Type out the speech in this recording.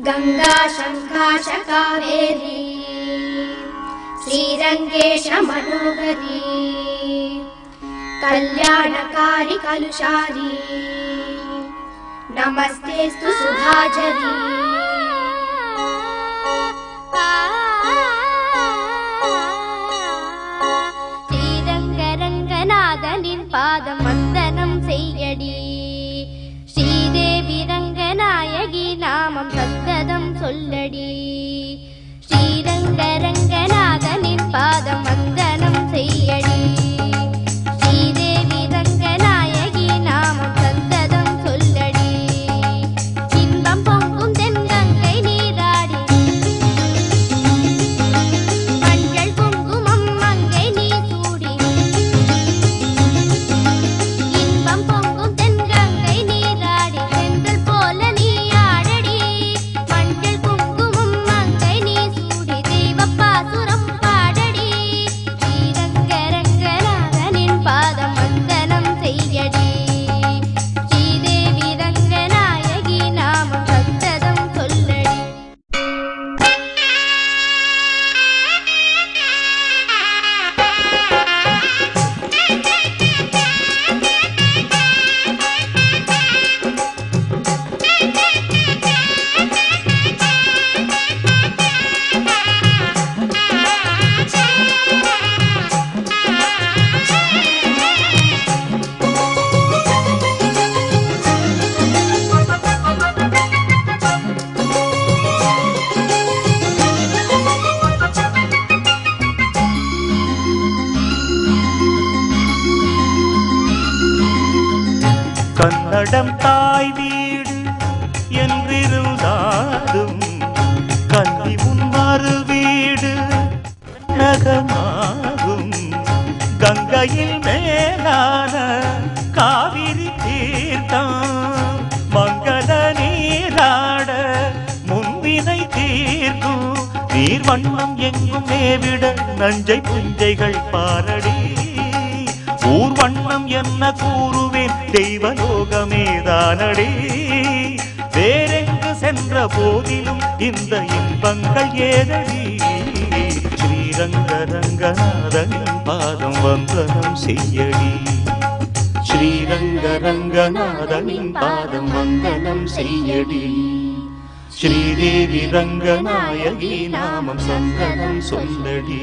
गंगा शंकाश कावेरी श्रीरंगेश मनोहरी कल्याणकारी कलुषारी नमस्तेस्तु सुधाझरी श्रीरंगरंगनाथनिन पादम वंदनम सेय्यडी श्रीदेवी रंगनायकी नामम सत्तदम सोल्लडी श्रीरंगरंगनाथनिन पादम वंदनम सेय्यडी श्रीदेवी रंगनायकी नामम सत्तदम सोल्लडी इन्बम पोंगुम तेन्गंगै नीराडी मञ्जल कुंकुमम मंगै नी सूडी इन्बम पोंगुम तेन्गंगै नीराडी सेंद्रल पोल नी आडडी मञ्जल कुंकुमम मंगै नी सूडी देवपासुरम पाडडी श्रीरंगरंगनाथनिन पादम वंदनम सेय्यडी श्रीदेवी रंगनायकी नामम सत्तदम सोल्लडी கன்னடம் தாய் வீடு என்றிருந்தாலும் கல்வி உன் மறு வீடு நகமாகும் கங்கையில் மேலான காவிரி தீர்த்தம் மங்கள நீராட முன்வினை தீர்க்கும் நீர் வண்ணம் எங்கும் மேவிட நஞ்சை புஞ்சைகள் பாரடி ஊர் வண்ணம் என்ன கூறுவேன் தெய்வலோகமேதானடி வேறெங்கு சென்ற போதிலும் இந்த இன்பங்கள் ஏதடி ஸ்ரீரங்கரங்கநாதனின் பாதம் வந்தனம் செய்யடி ஸ்ரீரங்கரங்கநாதனின் பாதம் வந்தனம் செய்யடி ஸ்ரீதேவி ரங்கநாயகி நாமம் சந்தனம் சொல்லடி